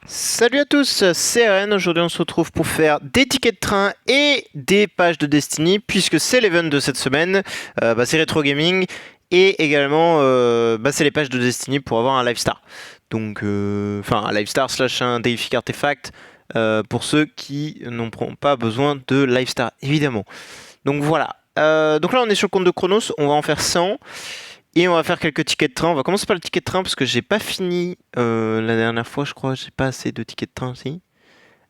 Salut à tous, c'est Ren. Aujourd'hui on se retrouve pour faire des tickets de train et des pages de Destiny puisque c'est l'event de cette semaine. C'est Retro Gaming et également c'est les pages de Destiny pour avoir un Live Star. Donc un Live Star slash un Deific Artefact pour ceux qui n'auront pas besoin de Live Star évidemment. Donc voilà. Donc là on est sur le compte de Chronos, on va en faire 100. Et on va faire quelques tickets de train. On va commencer par le ticket de train parce que j'ai pas fini la dernière fois, je crois. J'ai pas assez de tickets de train aussi.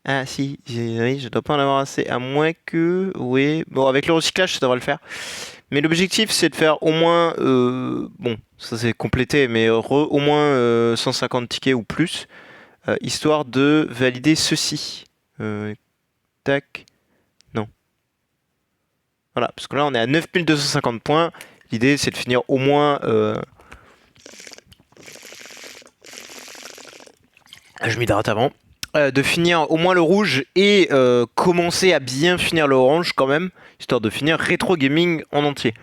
Ah si, oui, je dois pas en avoir assez. À moins que. Oui. Bon, avec le recyclage, ça devrait le faire. Mais l'objectif, c'est de faire au moins. Bon, ça c'est complété, mais au moins 150 tickets ou plus. Histoire de valider ceci. Tac. Non. Voilà, parce que là, on est à 9250 points. L'idée, c'est de finir au moins. Je m'hydrate avant. De finir au moins le rouge et commencer à bien finir le orange quand même, histoire de finir rétro gaming en entier.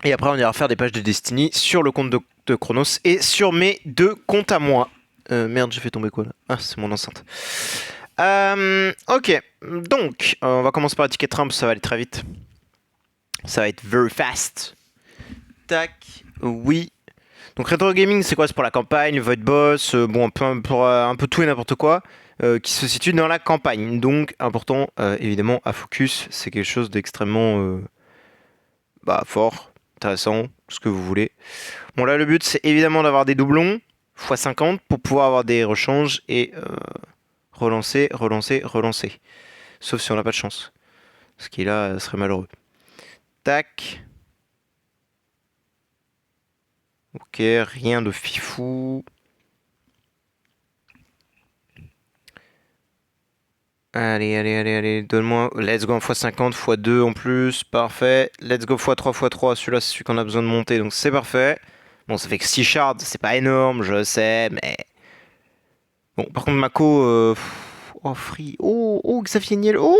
Et après on ira faire des pages de Destiny sur le compte de Chronos et sur mes deux comptes à moi. Merde, j'ai fait tomber quoi là? Ah, c'est mon enceinte. Ok, donc on va commencer par la ticket de train parce que ça va aller très vite. Ça va être very fast. Tac, oui. Donc Retro Gaming, c'est quoi? C'est pour la campagne, Void Boss, bon, pour un peu tout et n'importe quoi, qui se situe dans la campagne. Donc important, évidemment, à focus, c'est quelque chose d'extrêmement fort, intéressant, tout ce que vous voulez. Bon là, le but, c'est évidemment d'avoir des doublons, x 50, pour pouvoir avoir des rechanges et relancer, relancer, relancer. Sauf si on n'a pas de chance. Ce qui là serait malheureux. Tac. Ok, rien de fifou. Allez, allez, allez, allez, donne-moi. Let's go en x50, x2 en plus, parfait. Let's go x3, x3, celui-là c'est celui qu'on a besoin de monter, donc c'est parfait. Bon, ça fait que 6 shards, c'est pas énorme, je sais, mais... Bon, par contre, Mako... Oh, Free. Oh, oh, Xavier Niel. Oh,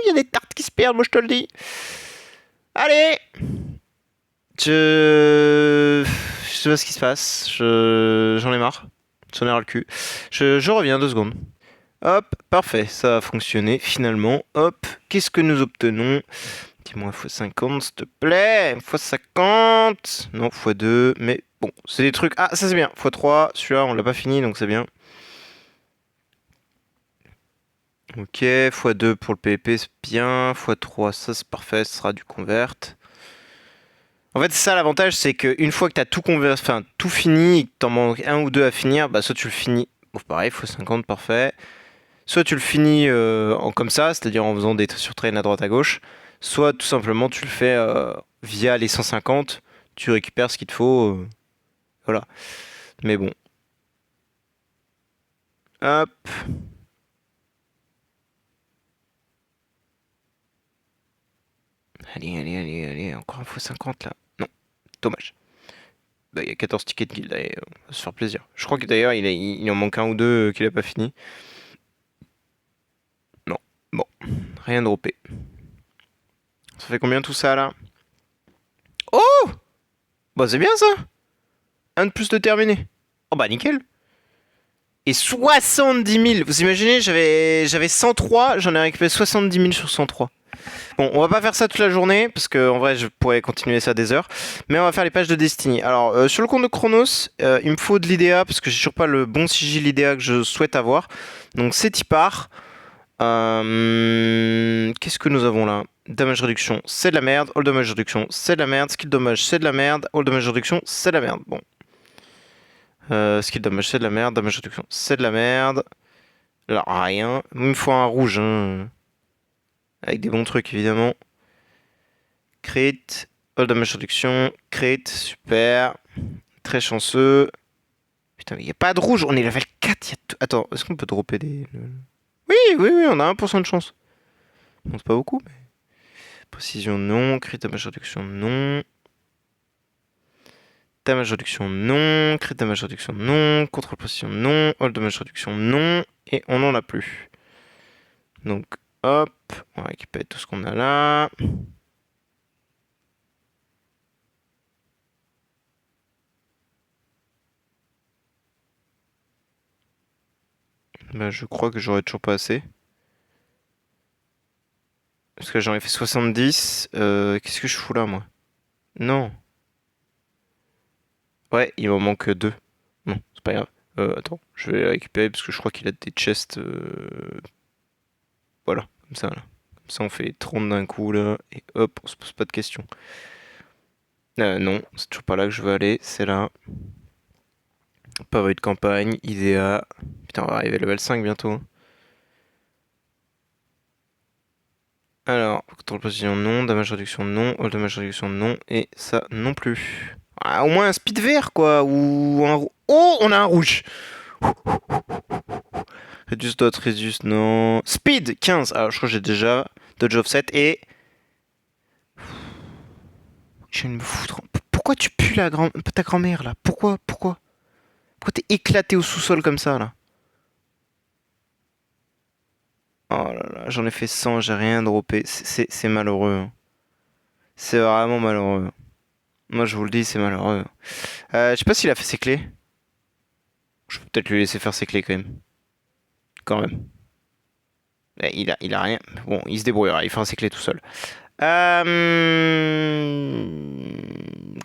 il y a des tartes qui se perdent, moi je te le dis. Allez. Je sais pas ce qui se passe, j'en ai marre. J'en ai ras le cul. Je reviens 2 secondes. Hop, parfait, ça a fonctionné finalement. Hop, qu'est-ce que nous obtenons? Dis-moi x50 s'il te plaît. x50. Non, x2, mais bon, c'est des trucs. Ah, ça c'est bien. x3, celui-là on l'a pas fini donc c'est bien. Ok, x2 pour le PvP c'est bien. x3, ça c'est parfait, ce sera du convert. En fait, c'est ça l'avantage, c'est qu'une fois que t'as tout tout fini et que t'en manques un ou deux à finir, bah soit tu le finis. Bon, pareil, x50, parfait. Soit tu le finis comme ça, c'est-à-dire en faisant des surtrains à droite à gauche, soit tout simplement tu le fais via les 150, tu récupères ce qu'il te faut. Voilà. Mais bon. Hop. Allez, allez, allez, allez, encore un fois 50 là. Non, dommage. Bah, il y a 14 tickets de guild, allez, on va se faire plaisir. Je crois que d'ailleurs il en manque un ou deux qu'il a pas fini. Non, bon, rien droppé. Ça fait combien tout ça là? Oh! Bah c'est bien ça! Un de plus de terminé. Oh bah nickel! Et 70 000. Vous imaginez, j'avais 103, j'en ai récupéré 70 000 sur 103. Bon, on va pas faire ça toute la journée, parce que en vrai, je pourrais continuer ça des heures. Mais on va faire les pages de Destiny. Alors, sur le compte de Chronos, il me faut de l'IDEA, parce que j'ai toujours pas le bon sigil IDEA que je souhaite avoir. Donc, c'est y part. Qu'est-ce que nous avons là? Damage réduction, c'est de la merde. All damage réduction, c'est de la merde. Skill dommage, c'est de la merde. All damage réduction, c'est de la merde. Bon. Skill damage, c'est de la merde. Damage réduction, c'est de la merde. Là, rien. Il me faut un rouge, hein. Avec des bons trucs, évidemment. Crit. All damage réduction. Crit. Super. Très chanceux. Putain, mais il n'y a pas de rouge. On est level 4. Attends, est-ce qu'on peut dropper des... Oui, oui, oui, on a 1% de chance. Bon, c'est pas beaucoup, mais... Précision, non. Crit damage réduction, non. Damage réduction, non. Crit damage réduction, non. Contrôle précision, non. All damage réduction, non. Et on n'en a plus. Donc, hop. On va récupérer tout ce qu'on a là. Bah, je crois que j'aurais toujours pas assez. Parce que j'en ai fait 70. Qu'est-ce que je fous là, moi? Non. Ouais, il m'en manque 2. Non, c'est pas grave. Attends, je vais les récupérer parce que je crois qu'il a des chests. Voilà, comme ça, là. Comme ça, on fait les 30 d'un coup, là. Et hop, on se pose pas de questions. Non, c'est toujours pas là que je veux aller. C'est là. Pavé de campagne, IDEA. Putain, on va arriver level 5 bientôt, hein. Alors, contrôle position non, damage réduction non, all damage réduction non, et ça non plus. Ah, au moins un speed vert quoi, ou un... Oh, on a un rouge. Reduce dot, reduce non. Speed 15, alors je crois que j'ai déjà dodge offset et... Je viens de me foutre... Pourquoi tu pues ta grand-mère là? Pourquoi t'es éclaté au sous-sol comme ça là? Oh là là, j'en ai fait 100, j'ai rien droppé, c'est malheureux, hein. C'est vraiment malheureux. Moi je vous le dis, c'est malheureux. Je sais pas s'il a fait ses clés. Je peux peut-être lui laisser faire ses clés quand même. Quand même. Il a rien. Bon, il se débrouillera, il fera ses clés tout seul. Quand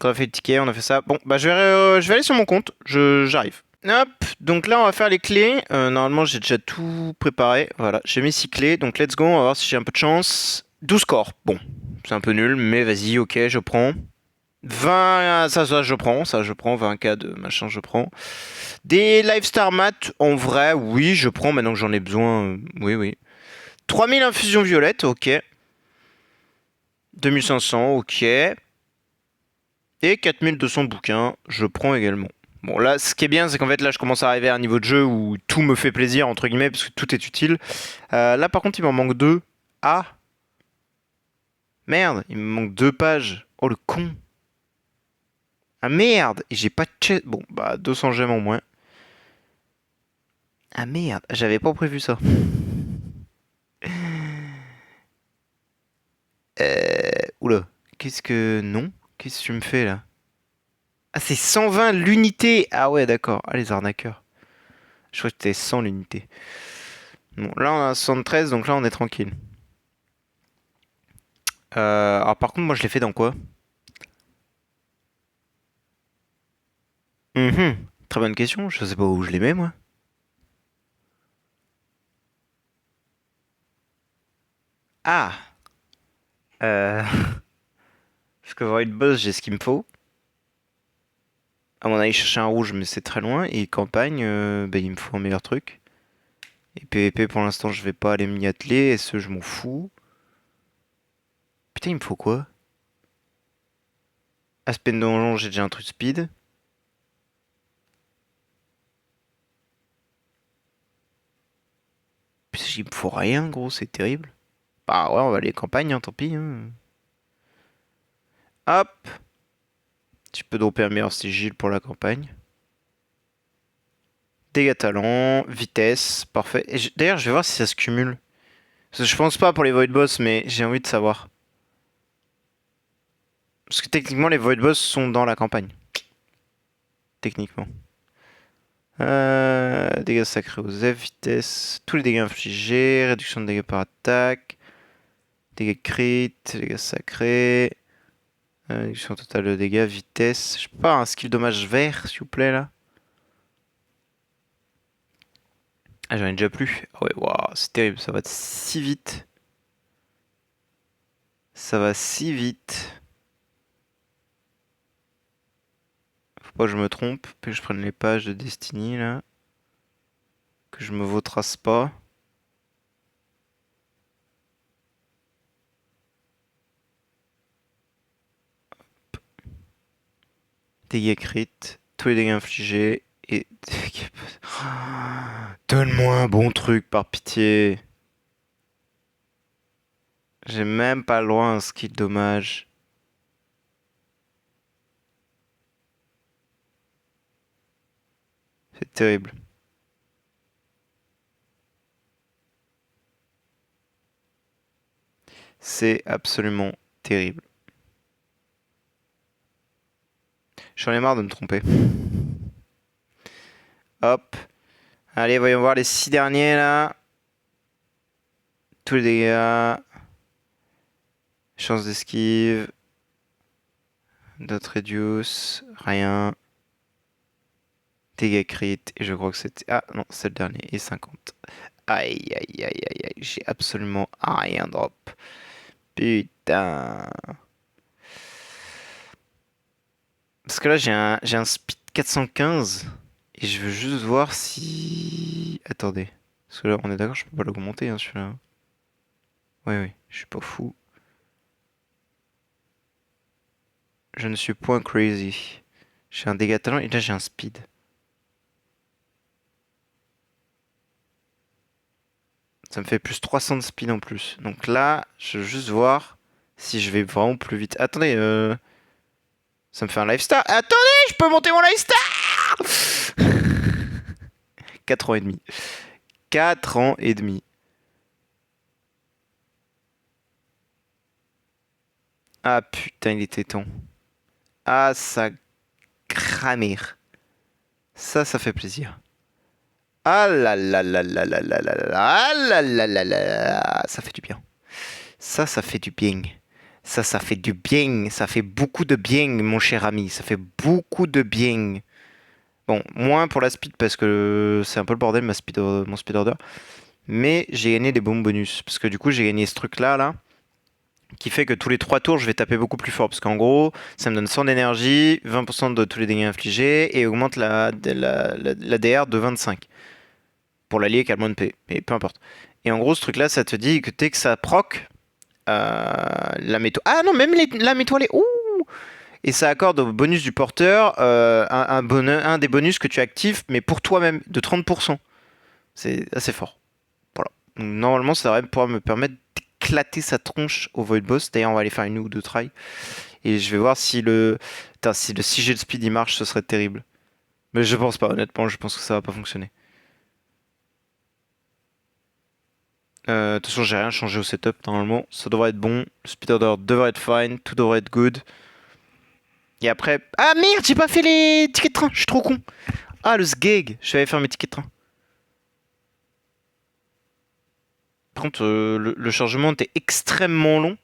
on a fait le ticket, on a fait ça. Bon, bah je vais aller sur mon compte. J'arrive. Hop, donc là on va faire les clés. Normalement j'ai déjà tout préparé. Voilà, j'ai mis 6 clés. Donc let's go, on va voir si j'ai un peu de chance. 12 corps. Bon, c'est un peu nul, mais vas-y, ok, je prends. 20, ça je prends, 20k de machin, je prends. Des Live Star Mat, en vrai, oui, je prends maintenant que j'en ai besoin, oui, oui. 3000 infusions violettes, ok. 2500, ok. Et 4200 bouquins, je prends également. Bon, là, ce qui est bien, c'est qu'en fait, là, je commence à arriver à un niveau de jeu où tout me fait plaisir, entre guillemets, parce que tout est utile. Là, par contre, il m'en manque 2. Ah, merde, il me manque 2 pages. Oh, le con. Ah, merde, et j'ai pas de chest. Bon, bah, 200 gemmes en moins. Ah merde, j'avais pas prévu ça. Oula, qu'est-ce que... Non? Qu'est-ce que tu me fais là? Ah c'est 120 l'unité! Ah ouais d'accord, ah les arnaqueurs. Je crois que c'était 100 l'unité. Bon là on a 73 donc là on est tranquille. Alors par contre moi je l'ai fait dans quoi? Très bonne question, je sais pas où je les mets moi. Ah! Euh... Parce que Void Boss j'ai ce qu'il me faut. À mon avis chercher un rouge mais c'est très loin. Et campagne, bah, il me faut un meilleur truc. Et PVP pour l'instant je vais pas aller m'y atteler. Et ce je m'en fous. Putain il me faut quoi? Aspen donjon j'ai déjà un truc speed. Puis il me faut rien gros c'est terrible. Bah ouais on va aller campagne hein, tant pis hein. Hop! Tu peux dropper un meilleur sigil pour la campagne. Dégâts talent, vitesse, parfait. Et d'ailleurs, je vais voir si ça se cumule. Parce que je pense pas pour les Void Boss, mais j'ai envie de savoir. Parce que techniquement, les Void Boss sont dans la campagne. Techniquement. Dégâts sacrés aux F, vitesse, tous les dégâts infligés, réduction de dégâts par attaque, dégâts crit, dégâts sacrés, réduction totale de dégâts, vitesse. Je sais pas, un skill dommage vert, s'il vous plaît, là. Ah, j'en ai déjà plus. Ah ouais, waouh, c'est terrible, ça va si vite. Ça va si vite. Faut pas que je me trompe, que je prenne les pages de Destiny là. Que je me vautrasse pas. Dégâts crit, tous les dégâts infligés et... Donne-moi un bon truc par pitié. J'ai même pas le droit à un skill dommage. C'est terrible. C'est absolument terrible. J'en ai marre de me tromper. Hop. Allez, voyons voir les 6 derniers là. Tous les dégâts. Chance d'esquive. Dot reduce. Rien. Dégâts crit. Et je crois que c'était... Ah non, c'est le dernier. Et 50. Aïe, aïe, aïe, aïe, aïe. J'ai absolument rien drop. Putain. Parce que là, j'ai un speed 415. Et je veux juste voir si... Attendez. Parce que là, on est d'accord, je peux pas l'augmenter, hein, celui-là. Oui, oui, je suis pas fou. Je ne suis point crazy. J'ai un dégât talent et là, j'ai un speed. Ça me fait plus 300 de speed en plus. Donc là, je veux juste voir si je vais vraiment plus vite. Attendez, ça me fait un lifestyle. Attendez, je peux monter mon lifestyle 4 ans et demi. 4 ans et demi. Ah putain, il était temps. Ah, ça cramire. Ça fait plaisir. Ah là là là là là là là là ah là là là là, ça fait du bien. Ça fait du bien. Ça fait du bien. Ça fait beaucoup de bien, mon cher ami. Ça fait beaucoup de bien. Bon, moins pour la speed parce que c'est un peu le bordel mon speed order. Mais j'ai gagné des bons bonus. Parce que du coup, j'ai gagné ce truc-là, là, qui fait que tous les 3 tours, je vais taper beaucoup plus fort. Parce qu'en gros, ça me donne 100 d'énergie, 20% de tous les dégâts infligés, et augmente la DR de 25. Pour l'allié qui a le moins de P. Mais peu importe. Et en gros, ce truc-là, ça te dit que dès que ça proc, lame étoile. Ah non, même lame étoilée. Ouh! Et ça accorde au bonus du porteur un des bonus que tu actives, mais pour toi-même, de 30%. C'est assez fort. Voilà. Donc, normalement, ça devrait pouvoir me permettre d'éclater sa tronche au Void Boss. D'ailleurs, on va aller faire une ou deux try. Et je vais voir si le... Putain, si le 6G de speed il marche, ce serait terrible. Mais je pense pas, honnêtement, je pense que ça va pas fonctionner. De toute façon, j'ai rien changé au setup normalement. Ça devrait être bon. Le speed order devrait être fine. Tout devrait être good. Et après. Ah merde, j'ai pas fait les tickets de train. Je suis trop con. Ah, le sgeg. Je vais aller faire mes tickets de train. Par contre, le chargement était extrêmement long.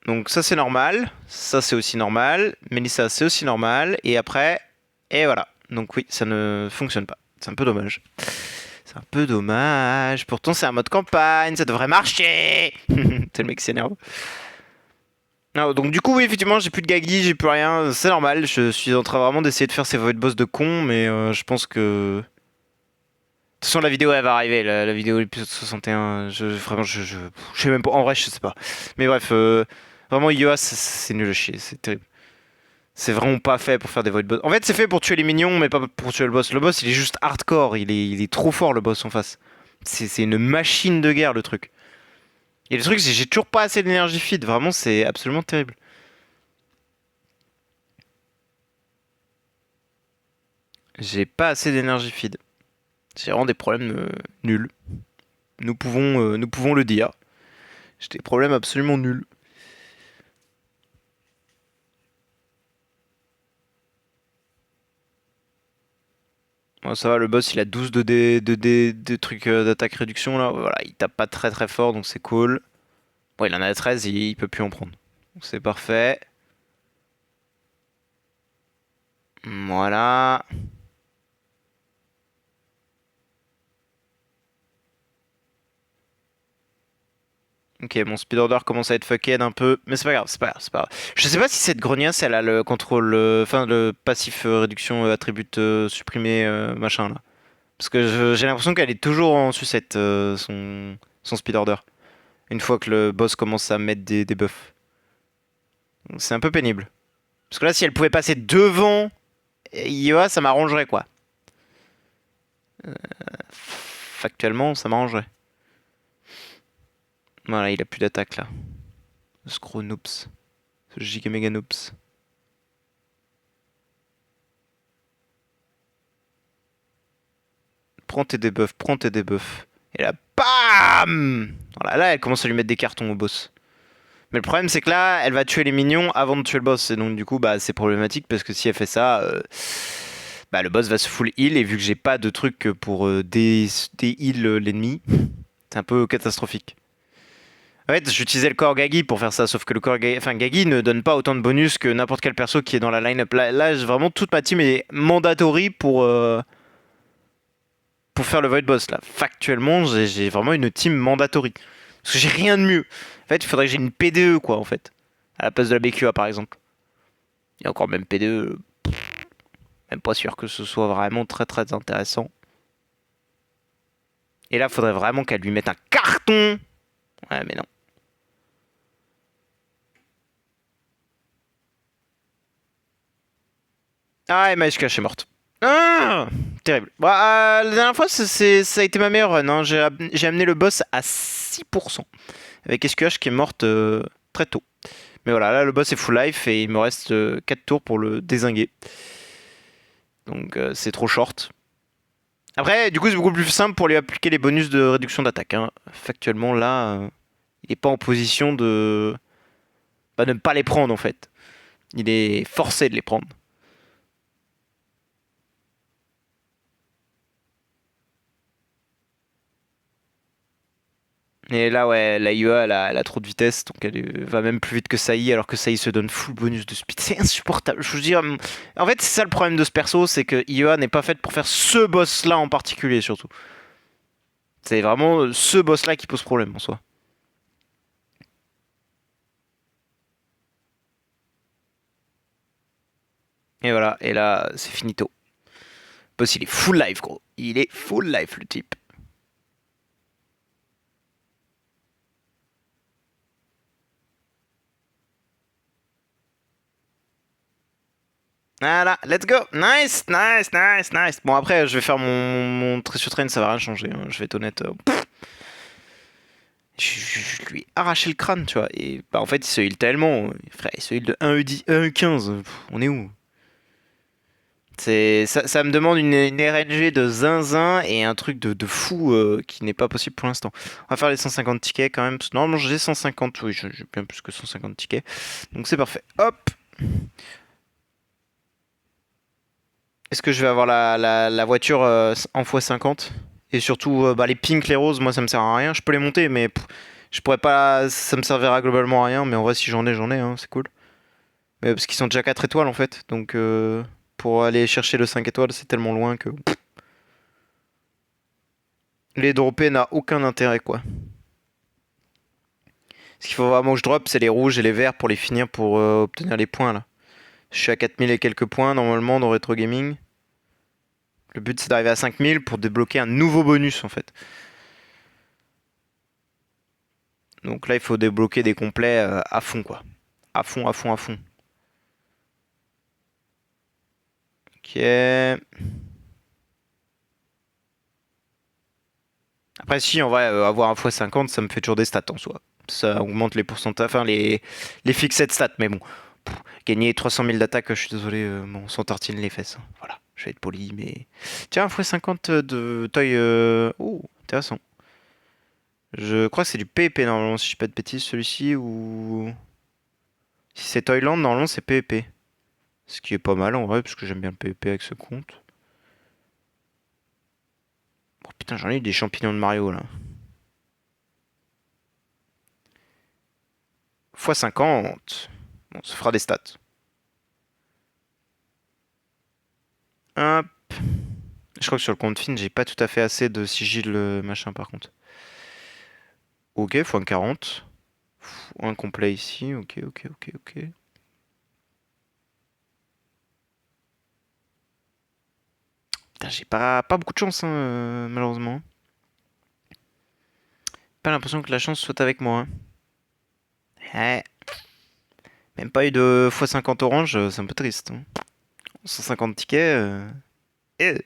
Donc, ça, c'est normal. Ça, c'est aussi normal. Mélissa, c'est aussi normal. Et après. Et voilà. Donc, oui, ça ne fonctionne pas. C'est un peu dommage. C'est un peu dommage. Pourtant, c'est un mode campagne. Ça devrait marcher. C'est le mec qui s'énerve. Non, donc du coup oui effectivement j'ai plus de gaggy, j'ai plus rien, c'est normal, je suis en train vraiment d'essayer de faire ces void boss de con, mais je pense que... De toute façon la vidéo elle va arriver, la vidéo épisode 61, vraiment je sais même pas, en vrai je sais pas. Mais bref, vraiment Yoa c'est nul à chier, c'est terrible. C'est vraiment pas fait pour faire des void boss. En fait c'est fait pour tuer les minions mais pas pour tuer le boss. Le boss il est juste hardcore, il est trop fort le boss en face. C'est une machine de guerre le truc. Et le truc c'est que j'ai toujours pas assez d'énergie feed, vraiment c'est absolument terrible. J'ai pas assez d'énergie feed. J'ai vraiment des problèmes nuls. Nous pouvons le dire. J'ai des problèmes absolument nuls. Bon, ça va, le boss il a 12 de trucs d'attaque réduction là. Voilà, il tape pas très très fort donc c'est cool. Bon, il en a 13, il peut plus en prendre. Donc c'est parfait. Voilà. Ok, mon speed order commence à être fucked un peu, mais c'est pas grave, c'est pas grave, c'est pas grave. Je sais pas si cette grognasse, elle a le contrôle, enfin le passif réduction attribut supprimé machin là. Parce que j'ai l'impression qu'elle est toujours en sucette son speed order. Une fois que le boss commence à mettre des buffs. C'est un peu pénible. Parce que là, si elle pouvait passer devant Iowa, ça m'arrangerait quoi. Factuellement, ça m'arrangerait. Voilà, il a plus d'attaque là. Ce gros noops. Ce giga méga noops. Prends tes debuffs, prends tes debuffs. Et là, BAM! Voilà, là, elle commence à lui mettre des cartons au boss. Mais le problème, c'est que là, elle va tuer les minions avant de tuer le boss. Et donc, du coup, bah, c'est problématique parce que si elle fait ça, bah, le boss va se full heal et vu que j'ai pas de truc pour heal l'ennemi, c'est un peu catastrophique. En fait, j'utilisais le corps Gagi pour faire ça, sauf que le corps Gagi, enfin Gagi ne donne pas autant de bonus que n'importe quel perso qui est dans la line-up. Là, vraiment toute ma team est mandatory pour faire le Void Boss. Là, factuellement, j'ai vraiment une team mandatory parce que j'ai rien de mieux. En fait, il faudrait que j'ai une PDE quoi, en fait, à la place de la BQA par exemple. Et encore même PDE, même pas sûr que ce soit vraiment très très intéressant. Et là, faudrait vraiment qu'elle lui mette un carton. Ouais, mais non. Ah, et Maeshka est morte. Ah, terrible. Bah, la dernière fois, ça a été ma meilleure run. Hein. J'ai amené le boss à 6%. Avec SQH qui est morte très tôt. Mais voilà, là, le boss est full life et il me reste 4 tours pour le dézinguer. Donc, c'est trop short. Après, du coup, c'est beaucoup plus simple pour lui appliquer les bonus de réduction d'attaque. Hein. Factuellement, là, il n'est pas en position de... Bah, de ne pas les prendre, en fait. Il est forcé de les prendre. Et là, ouais, la IEA, elle a trop de vitesse, donc elle va même plus vite que Saï, alors que Saï se donne full bonus de speed. C'est insupportable. Je veux dire, en fait, c'est ça le problème de ce perso, c'est que IEA n'est pas faite pour faire ce boss-là en particulier, surtout. C'est vraiment ce boss-là qui pose problème en soi. Et voilà, et là, c'est finito. Le boss, il est full life, gros. Il est full life, le type. Voilà, let's go. Nice, nice, nice, nice. Bon, après, je vais faire mon Treasure Train, ça va rien changer. Hein. Je vais être honnête. Je lui ai arraché le crâne, tu vois. Et bah, en fait, il se heal tellement. Frère, il se heal de 1E10, 1E15. On est où? Ça me demande une RNG de zinzin et un truc de fou qui n'est pas possible pour l'instant. On va faire les 150 tickets quand même. Normalement, j'ai 150. Oui, j'ai bien plus que 150 tickets. Donc, c'est parfait. Hop! Est-ce que je vais avoir la voiture en x50? Et surtout, bah, les pinks, les roses, moi ça me sert à rien. Je peux les monter, mais je pourrais pas. Ça me servira globalement à rien. Mais en vrai, si j'en ai, hein, c'est cool. Mais parce qu'ils sont déjà 4 étoiles en fait. Donc pour aller chercher le 5 étoiles, c'est tellement loin que. Les dropper n'a aucun intérêt quoi. Ce qu'il faut vraiment que je drop, c'est les rouges et les verts pour les finir pour obtenir les points là. Je suis à 4000 et quelques points normalement dans Retro Gaming. Le but c'est d'arriver à 5000 pour débloquer un nouveau bonus en fait. Donc là il faut débloquer des complets à fond quoi. À fond, à fond, à fond. Ok. Après si en vrai avoir un x50 ça me fait toujours des stats en soi. Ça augmente les pourcentages, enfin les fixed stats mais bon. Gagner 300 000 d'attaque, je suis désolé, bon, sans tartine les fesses. Hein. Voilà, je vais être poli, mais. Tiens, un x50 de toy. Oh, intéressant. Je crois que c'est du PvP normalement, si je dis pas de bêtises, celui-ci, ou. Si c'est Toyland, normalement c'est PvP. Ce qui est pas mal en vrai, parce que j'aime bien le PvP avec ce compte. Oh putain, j'en ai eu des champignons de Mario là. x50. Bon, ça fera des stats. Hop. Je crois que sur le compte fin, j'ai pas tout à fait assez de sigil machin par contre. Ok, x40. Un complet ici, ok, ok, ok, ok. Putain, j'ai pas beaucoup de chance, hein, malheureusement. Pas l'impression que la chance soit avec moi. Hein. Ouais. Même pas eu de x50 orange, c'est un peu triste. Hein. 150 tickets. Eh.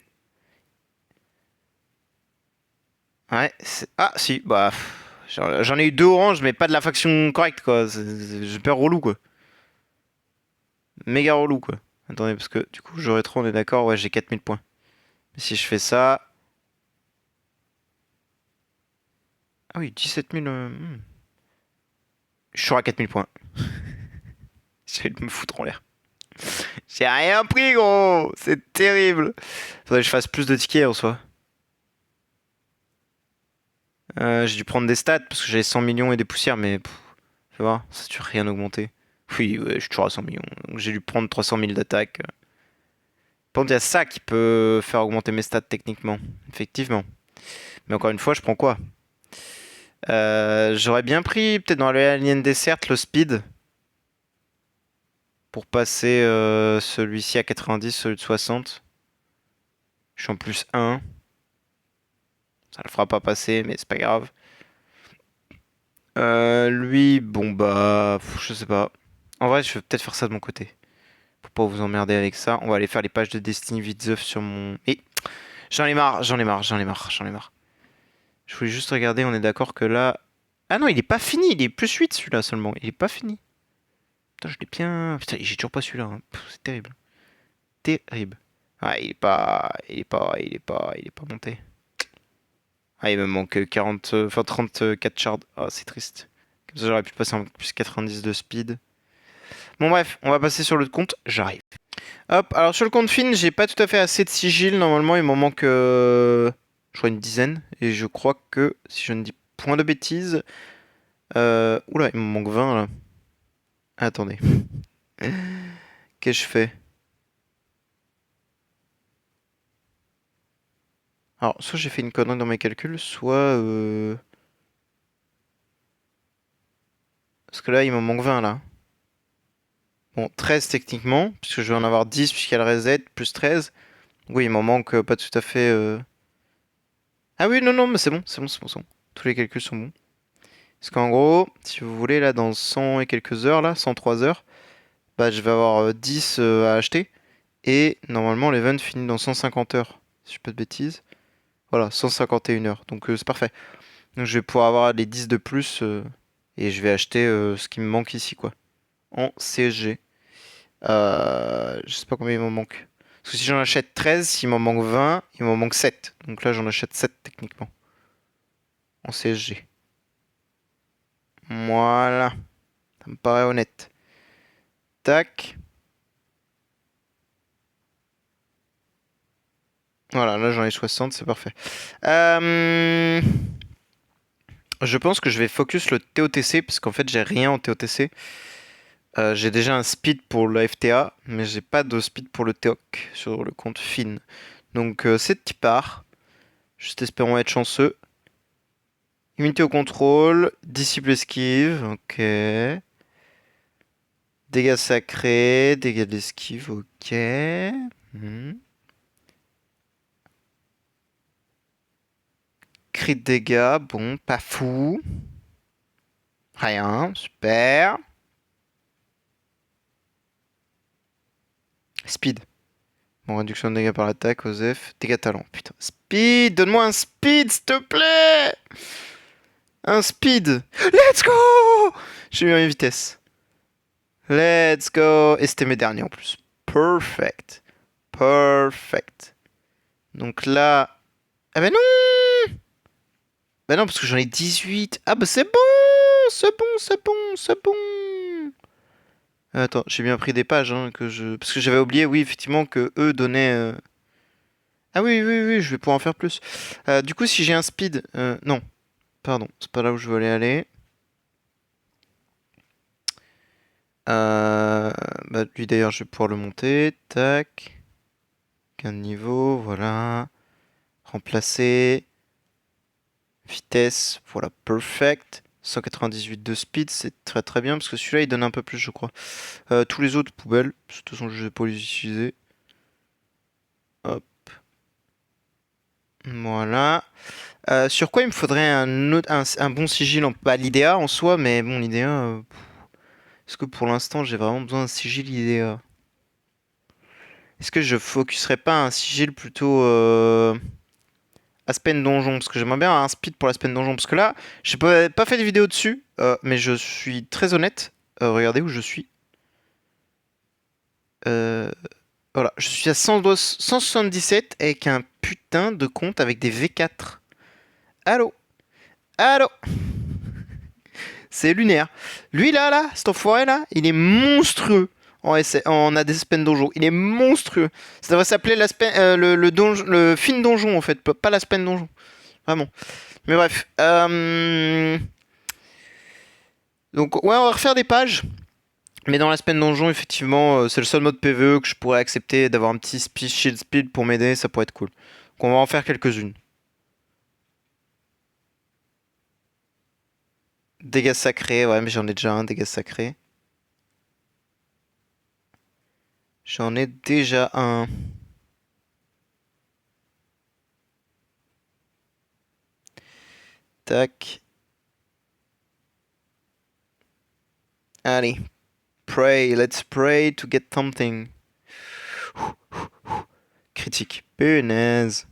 Ouais. Ah, si, bah. J'en ai eu deux oranges, mais pas de la faction correcte, quoi. J'ai peur relou, quoi. Méga relou, quoi. Attendez, parce que du coup, j'aurais trop, on est d'accord, ouais, j'ai 4000 points. Mais si je fais ça. Ah oui, 17 000. Je suis à 4000 points. J'allais me foutre en l'air. J'ai rien pris, gros. C'est terrible. Faudrait que je fasse plus de tickets en soi. J'ai dû prendre des stats parce que j'avais 100 millions et des poussières, mais fais voir, ça a toujours rien augmenté. Oui, ouais, je suis toujours à 100 millions. Donc j'ai dû prendre 300 000 d'attaque. Par contre, il y a ça qui peut faire augmenter mes stats techniquement. Effectivement. Mais encore une fois, je prends quoi? J'aurais bien pris, peut-être dans l'Alien Desert, le speed. Pour passer celui-ci à 90, celui de 60. Je suis en plus 1. Ça le fera pas passer, mais c'est pas grave. Lui, bon bah, je sais pas. En vrai, je vais peut-être faire ça de mon côté. Pour pas vous emmerder avec ça. On va aller faire les pages de Destiny vite sur mon... Et j'en ai marre, j'en ai marre, j'en ai marre, j'en ai marre. Je voulais juste regarder, on est d'accord que là... Ah non, il est pas fini, il est plus 8 celui-là seulement. Il est pas fini. Putain, je l'ai bien... Putain, j'ai toujours pas celui-là. Hein. C'est terrible. Terrible. Ah, il est pas monté. Ah, il me manque 40, enfin 34 shards. Ah, c'est triste. Comme ça, j'aurais pu passer en plus 90 de speed. Bon, bref, on va passer sur le compte. J'arrive. Hop, alors sur le compte fin, j'ai pas tout à fait assez de sigil. Normalement, il m'en manque, je crois, une dizaine. Et je crois que, si je ne dis point de bêtises. Oula, il me manque 20 là. Attendez. Qu'est-ce que je fais? Alors, soit j'ai fait une connerie dans mes calculs, soit... Parce que là, il m'en manque 20 là. Bon, 13 techniquement, puisque je vais en avoir 10 puisqu'il y a le reset, plus 13. Oui, il m'en manque pas tout à fait... Ah oui, non, non, mais c'est bon, c'est bon, c'est bon, c'est bon. Tous les calculs sont bons. Parce qu'en gros, si vous voulez, là, dans 100 et quelques heures, là, 103 heures, bah, je vais avoir 10 à acheter. Et normalement, l'event finit dans 150 heures, si je dis pas de bêtises. Voilà, 151 heures, donc c'est parfait. Donc je vais pouvoir avoir les 10 de plus, et je vais acheter ce qui me manque ici, quoi. En CSG. Je sais pas combien il m'en manque. Parce que si j'en achète 13, s'il m'en manque 20, il m'en manque 7. Donc là, j'en achète 7 techniquement. En CSG. Voilà. Ça me paraît honnête. Tac. Voilà, là j'en ai 60, c'est parfait. Je pense que je vais focus le TOTC, parce qu'en fait j'ai rien en TOTC. J'ai déjà un speed pour le FTA, mais j'ai pas de speed pour le TOC sur le compte fin. Donc c'est de type part. Juste espérons être chanceux. Immunité au contrôle, disciple esquive, ok. Dégâts sacrés, dégâts d'esquive, ok. Hmm. Crit de dégâts, bon, pas fou. Rien, super. Speed. Bon, réduction de dégâts par l'attaque, Osef. Dégâts talent, putain. Speed, donne-moi un speed, s'il te plaît. Un speed. Let's go. J'ai eu une vitesse. Let's go. Et c'était mes derniers en plus. Perfect. Perfect. Donc là... Ah bah non. Bah non, parce que j'en ai 18. Ah bah c'est bon. C'est bon, c'est bon, c'est bon. Attends, j'ai bien pris des pages, hein, parce que j'avais oublié, oui, effectivement, que eux donnaient... Ah oui, oui, oui, je vais pouvoir en faire plus. Du coup, si j'ai un speed... non, pardon, c'est pas là où je veux aller. Bah, lui, d'ailleurs, je vais pouvoir le monter. Tac. Gain de niveau, voilà. Remplacer. Vitesse, voilà, perfect. 198 de speed, c'est très très bien, parce que celui-là, il donne un peu plus, je crois. Tous les autres, poubelles. De toute façon, je vais pas les utiliser. Hop. Voilà. Sur quoi il me faudrait un bon sigil pas l'IDEA en soi, mais bon, l'IDEA... est-ce que pour l'instant, j'ai vraiment besoin d'un sigil IDEA? Est-ce que je focuserais pas un sigil plutôt... Aspen Donjon, parce que j'aimerais bien un speed pour l'Aspen Donjon, parce que là, j'ai pas fait de vidéo dessus, mais je suis très honnête. Regardez où je suis. Voilà, je suis à 177 avec un putain de compte avec des V4. Allô? Allô? C'est lunaire. Lui là, cet enfoiré là, il est monstrueux. en ADSPN donjon. Il est monstrueux. Ça devrait s'appeler le film donjon en fait, pas l'ASPN donjon. Vraiment. Mais bref. Donc ouais, on va refaire des pages. Mais dans l'ASPN donjon, effectivement, c'est le seul mode PvE que je pourrais accepter d'avoir un petit shield speed pour m'aider, ça pourrait être cool. Donc on va en faire quelques-unes. Dégâts sacrés, ouais, mais j'en ai déjà un, dégâts sacrés. J'en ai déjà un. Tac. Allez. Pray, let's pray to get something. Critique. Punaise.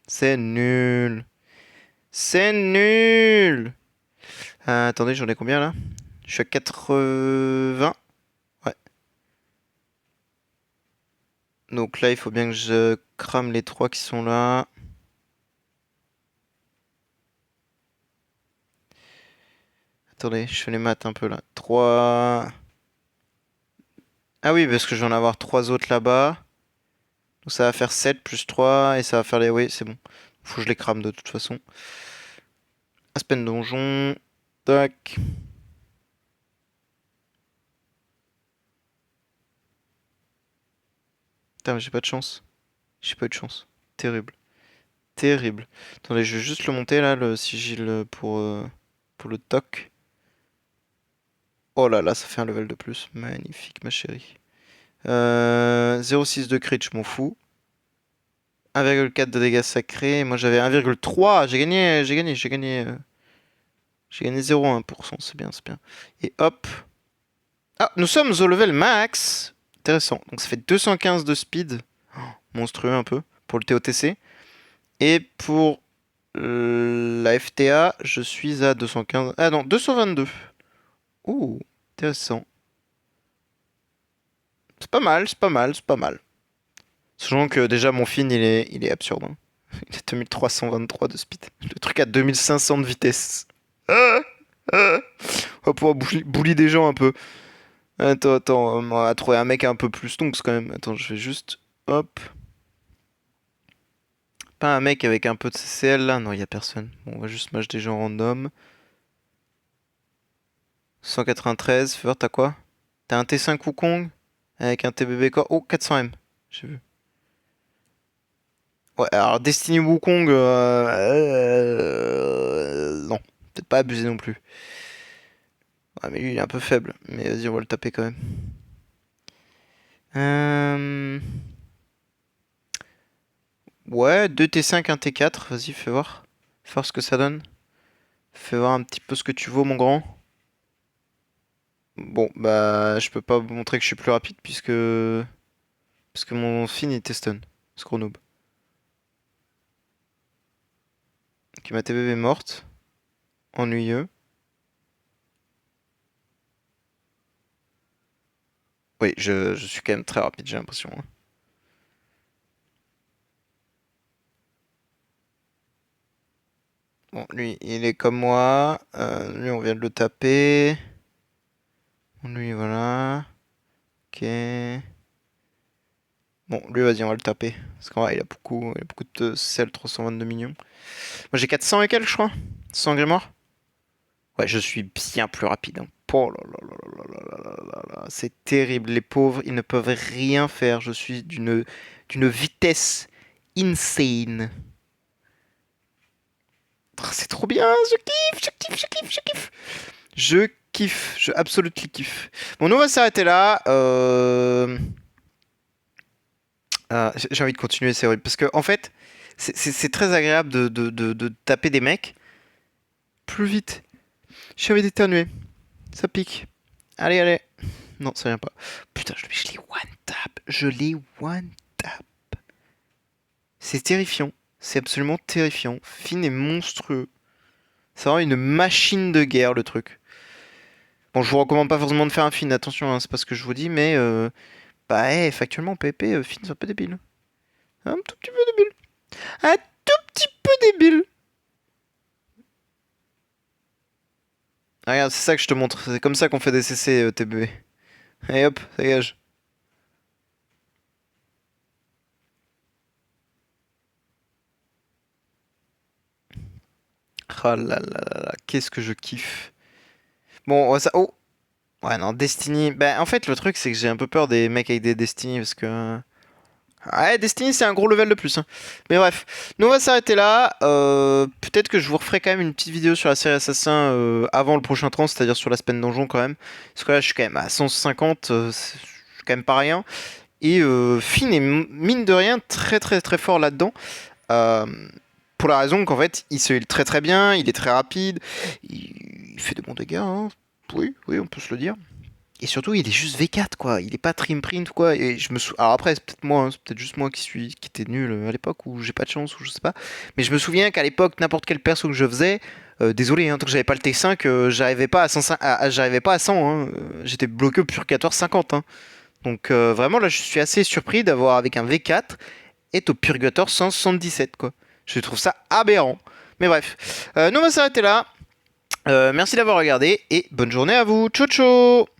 C'est nul. C'est nul. Attendez, j'en ai combien là? Je suis à 80. Ouais. Donc là, il faut bien que je crame les 3 qui sont là. Attendez, je fais les maths un peu là. 3. Ah oui, parce que je vais en avoir 3 autres là-bas. Donc ça va faire 7 plus 3 et ça va faire les... Oui, c'est bon. Faut que je les crame de toute façon. Aspen donjon. Tac. Putain, mais j'ai pas de chance. J'ai pas eu de chance. Terrible. Terrible. Attendez, je vais juste le monter là, le sigil pour le toc. Oh là là, ça fait un level de plus. Magnifique, ma chérie. 0,6 de crit, je m'en fous. 1,4 de dégâts sacrés. Moi j'avais 1,3. J'ai gagné. J'ai gagné 0,1%. C'est bien, c'est bien. Et hop. Ah, nous sommes au level max. Intéressant. Donc ça fait 215 de speed. Oh, monstrueux un peu. Pour le TOTC. Et pour la FTA, je suis à 215. Ah non, 222. Ouh, intéressant. C'est pas mal, c'est pas mal, c'est pas mal. Sachant que déjà mon fin il est absurde. Hein. Il a 2323 de speed. Le truc a 2500 de vitesse. On va pouvoir bully des gens un peu. Attends, on va trouver un mec un peu plus stonks quand même. Attends, je vais juste... Hop. Pas un mec avec un peu de CCL là. Non, il y a personne. Bon, on va juste match des gens random. 193, Feur, t'as quoi? T'as un T5 Wukong avec un TBB quoi? Oh, 400M. J'ai vu. Ouais, alors Destiny Wukong, non, peut-être pas abusé non plus. Ouais, mais lui il est un peu faible. Mais vas-y, on va le taper quand même. Ouais, 2 T5, 1 T4. Vas-y, fais voir. Fais voir ce que ça donne. Fais voir un petit peu ce que tu vaux, mon grand. Bon, bah, je peux pas vous montrer que je suis plus rapide puisque. Parce que mon fin il était stun. Scronoob. Ok, ma TBB est morte. Ennuyeux. Oui, je suis quand même très rapide, j'ai l'impression. Hein. Bon, lui, il est comme moi. Lui, on vient de le taper. Lui, voilà. Ok. Bon, lui, vas-y, on va le taper. Parce qu'en vrai, il a beaucoup de sel, 322 millions. Moi, j'ai 400 et quelques, je crois. 100 grimoires. Ouais, je suis bien plus rapide. Hein. Oh là là là là là là là là là. C'est terrible. Les pauvres, ils ne peuvent rien faire. Je suis d'une vitesse insane. Oh, c'est trop bien. Je kiffe, je kiffe, je kiffe, je kiffe. Je kiffe. Je absolument kiffe. Bon, nous, on va s'arrêter là. J'ai envie de continuer, c'est horrible. Parce que, en fait, c'est très agréable de taper des mecs plus vite. J'ai envie d'éternuer. Ça pique. Allez, allez. Non, ça vient pas. Putain, je l'ai one tap. Je l'ai one tap. C'est terrifiant. C'est absolument terrifiant. Finn est monstrueux. C'est vraiment une machine de guerre, le truc. Bon, je vous recommande pas forcément de faire un Finn, attention, hein, c'est pas ce que je vous dis, mais bah, factuellement, PvP, Finn, c'est un peu débile. Un tout petit peu débile. Un tout petit peu débile. Ah, regarde, c'est ça que je te montre. C'est comme ça qu'on fait des CC, TBB. Et hop, dégage. Oh là là là là, qu'est-ce que je kiffe. Bon, oh! Ouais, non, Destiny. Bah, en fait, le truc, c'est que j'ai un peu peur des mecs avec des Destiny parce que. Ouais, Destiny, c'est un gros level de plus, hein. Mais bref, nous on va s'arrêter là. Peut-être que je vous referai quand même une petite vidéo sur la série Assassin avant le prochain tran, c'est-à-dire sur la semaine donjon quand même. Parce que là, je suis quand même à 150, c'est quand même pas rien. Et Finn est mine de rien très très très fort là-dedans. Euh, pour la raison qu'en fait, il se heal très très bien, il est très rapide, il fait de bons dégâts, hein. Oui, oui, on peut se le dire. Et surtout, il est juste V4, quoi. Il est pas trim print, quoi. Et je me Alors après, c'est peut-être moi, hein, c'est peut-être juste moi qui était nul à l'époque, ou j'ai pas de chance, ou je sais pas. Mais je me souviens qu'à l'époque, n'importe quel perso que je faisais, désolé, hein, tant que j'avais pas le T5, j'arrivais pas à 105, j'arrivais pas à 100, hein. J'étais bloqué au purgatoire 50, hein. Donc vraiment, là, je suis assez surpris d'avoir, avec un V4, être au purgatoire 177, quoi. Je trouve ça aberrant. Mais bref, nous on va s'arrêter là. Merci d'avoir regardé et bonne journée à vous. Ciao ciao.